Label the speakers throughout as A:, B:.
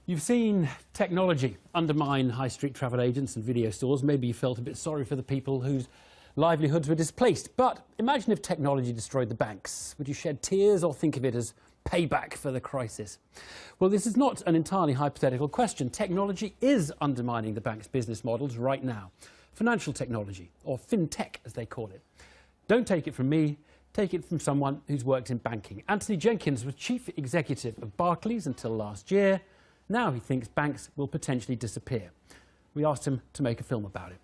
A: You've seen technology undermine high street travel agents and video stores. Maybe you felt a bit sorry for the people whose livelihoods were displaced. But imagine if technology destroyed the banks. Would you shed tears or think of it as payback for the crisis? Well, this is not an entirely hypothetical question. Technology is undermining the bank's business models right now. Financial technology, or fintech as they call it. Don't take it from me. Take it from someone who's worked in banking. Anthony Jenkins was chief executive of Barclays until last year. Now he thinks banks will potentially disappear. We asked him to make a film about it.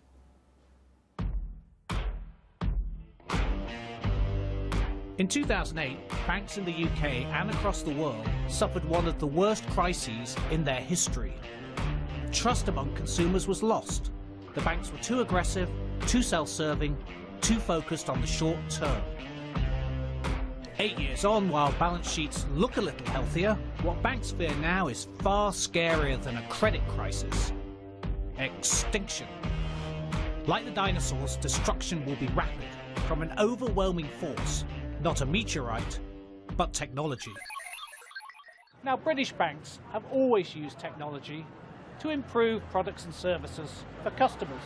B: In 2008, banks in the UK and across the world suffered one of the worst crises in their history. Trust among consumers was lost. The banks were too aggressive, too self-serving, too focused on the short term. 8 years on, while balance sheets look a little healthier, what banks fear now is far scarier than a credit crisis. Extinction. Like the dinosaurs, destruction will be rapid from an overwhelming force, not a meteorite, but technology. Now, British banks have always used technology to improve products and services for customers.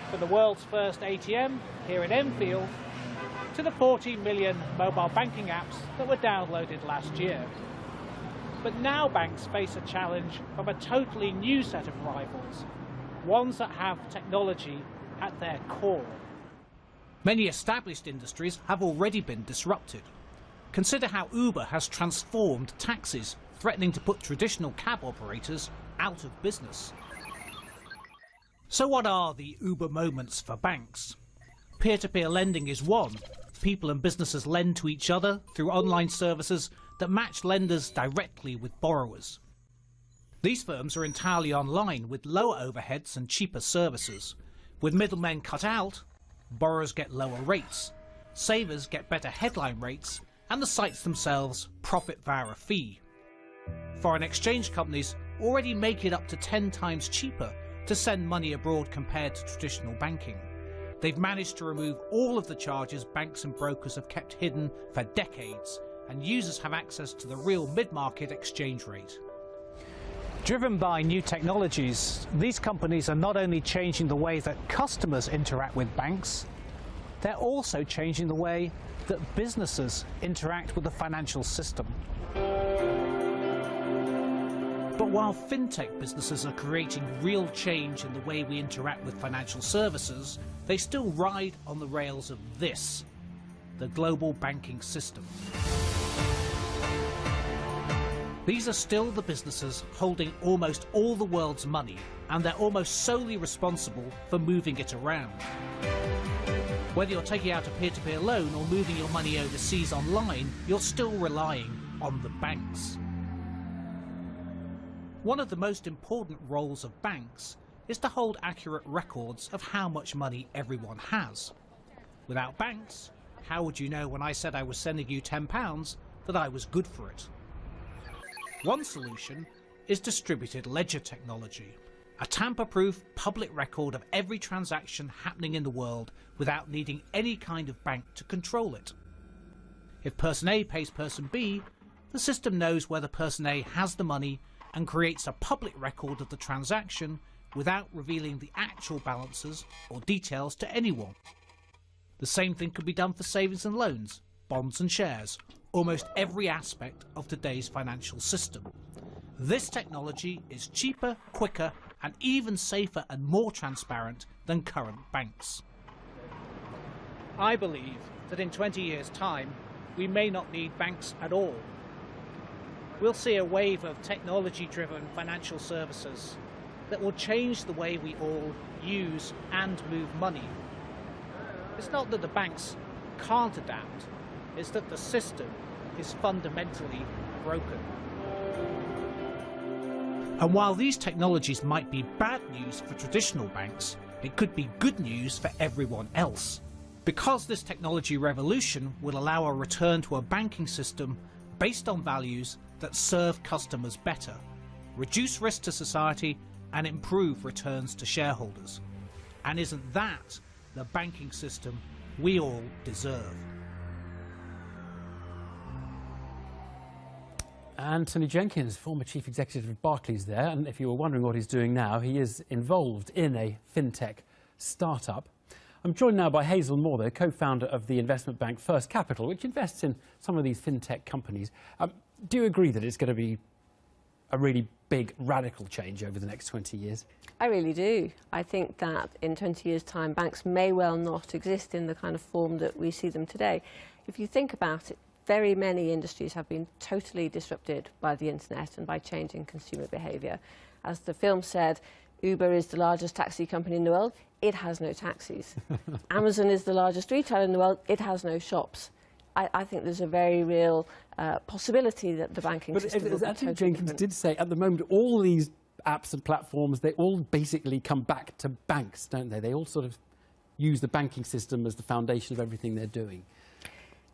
B: From the world's first ATM here in Enfield, to the 14 million mobile banking apps that were downloaded last year. But now banks face a challenge from a totally new set of rivals, ones that have technology at their core. Many established industries have already been disrupted. Consider how Uber has transformed taxis, threatening to put traditional cab operators out of business. So what are the Uber moments for banks? Peer-to-peer lending is one. People and businesses lend to each other through online services that match lenders directly with borrowers. These firms are entirely online with lower overheads and cheaper services. With middlemen cut out, borrowers get lower rates, savers get better headline rates, and the sites themselves profit via a fee. Foreign exchange companies already make it up to 10 times cheaper to send money abroad compared to traditional banking. They've managed to remove all of the charges banks and brokers have kept hidden for decades, and users have access to the real mid-market exchange rate. Driven by new technologies, these companies are not only changing the way that customers interact with banks, they're also changing the way that businesses interact with the financial system. But while fintech businesses are creating real change in the way we interact with financial services, they still ride on the rails of this, the global banking system. These are still the businesses holding almost all the world's money, and they're almost solely responsible for moving it around. Whether you're taking out a peer-to-peer loan or moving your money overseas online, you're still relying on the banks. One of the most important roles of banks is to hold accurate records of how much money everyone has. Without banks, how would you know when I said I was sending you £10 that I was good for it? One solution is distributed ledger technology, a tamper-proof public record of every transaction happening in the world without needing any kind of bank to control it. If person A pays person B, the system knows whether person A has the money and creates a public record of the transaction without revealing the actual balances or details to anyone. The same thing could be done for savings and loans, bonds and shares, almost every aspect of today's financial system. This technology is cheaper, quicker, and even safer and more transparent than current banks. I believe that in 20 years' time, we may not need banks at all. We'll see a wave of technology-driven financial services that will change the way we all use and move money. It's not that the banks can't adapt, it's that the system is fundamentally broken. And while these technologies might be bad news for traditional banks, it could be good news for everyone else. Because this technology revolution will allow a return to a banking system based on values that serve customers better, reduce risk to society, and improve returns to shareholders. And isn't that the banking system we all deserve?
A: Anthony Jenkins, former chief executive of Barclays there, and if you were wondering what he's doing now, he is involved in a fintech startup. I'm joined now by Hazel Moore, the co-founder of the investment bank First Capital, which invests in some of these fintech companies. Do you agree that it's going to be a really big, radical change over the next 20 years?
C: I really do. I think that in 20 years' time, banks may well not exist in the kind of form that we see them today. If you think about it, very many industries have been totally disrupted by the internet and by changing consumer behaviour. As the film said, Uber is the largest taxi company in the world. It has no taxis. Amazon is the largest retailer in the world. It has no shops. I think there's a very real possibility that the banking system will be
A: as Anthony
C: totally
A: Jenkins
C: different.
A: did say, at the moment, all these apps and platforms, they all basically come back to banks, don't they? They all sort of use the banking system as the foundation of everything they're doing.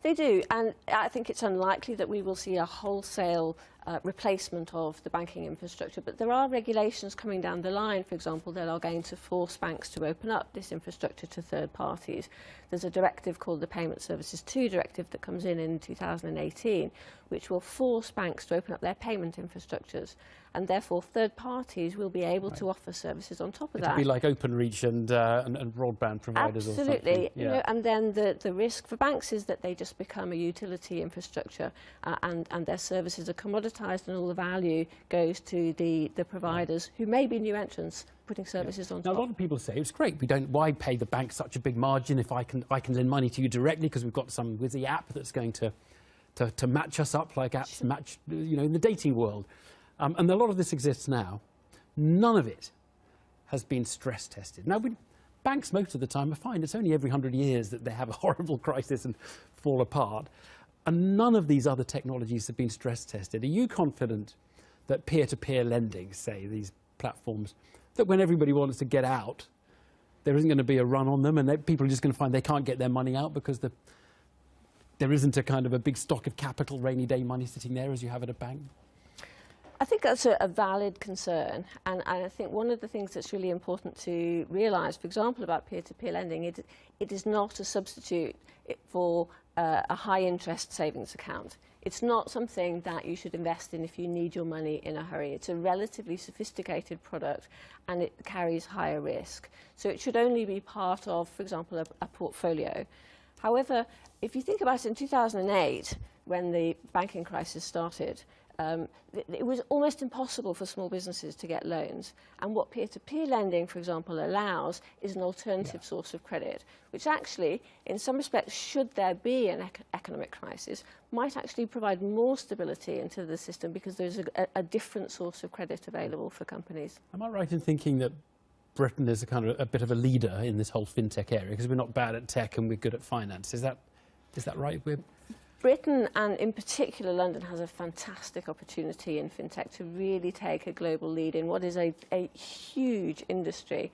C: They do, and I think it's unlikely that we will see a wholesale replacement of the banking infrastructure, but there are regulations coming down the line, for example, that are going to force banks to open up this infrastructure to third parties. There's a directive called the Payment Services 2 directive that comes in 2018, which will force banks to open up their payment infrastructures, and therefore third parties will be able to offer services on top of that.
A: It'll be like OpenReach and broadband providers or something.
C: Absolutely.
A: Yeah.
C: You know, and then the risk for banks is that they just become a utility infrastructure and their services are commoditised and all the value goes to the providers who may be new entrants putting services on
A: Now,
C: top.
A: a lot of people say it's great. Why pay the bank such a big margin if I can lend money to you directly because we've got some whizzy app that's going to match us up like apps match, you know, in the dating world. And a lot of this exists now. None of it has been stress tested. Now, banks most of the time are fine. It's only every 100 years that they have a horrible crisis and fall apart. And none of these other technologies have been stress tested. Are you confident that peer-to-peer lending, say, these platforms, that when everybody wants to get out, there isn't going to be a run on them and people are just going to find they can't get their money out because there isn't a kind of a big stock of capital, rainy day money sitting there as you have at a bank?
C: I think that's a valid concern, and I think one of the things that's really important to realise, for example, about peer-to-peer lending, it is not a substitute for a high-interest savings account. It's not something that you should invest in if you need your money in a hurry. It's a relatively sophisticated product, and it carries higher risk. So it should only be part of, for example, a portfolio. However, if you think about it, in 2008, when the banking crisis started, it was almost impossible for small businesses to get loans. And what peer-to-peer lending, for example, allows is an alternative source of credit, which actually, in some respects, should there be an economic crisis, might actually provide more stability into the system because there's a different source of credit available for companies.
A: Am I right in thinking that Britain is a bit of a leader in this whole fintech area because we're not bad at tech and we're good at finance? Is that right?
C: Britain, and in particular London, has a fantastic opportunity in fintech to really take a global lead in what is a huge industry.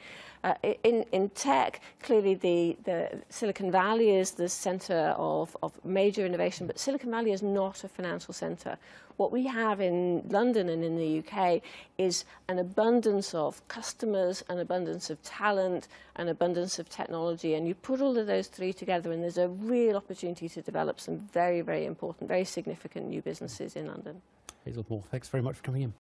C: In tech, clearly the Silicon Valley is the centre of major innovation, but Silicon Valley is not a financial centre. What we have in London and in the UK is an abundance of customers, an abundance of talent, an abundance of technology, and you put all of those three together and there's a real opportunity to develop some very, very important, very significant new businesses in London.
A: Hazel Moore, thanks very much for coming in.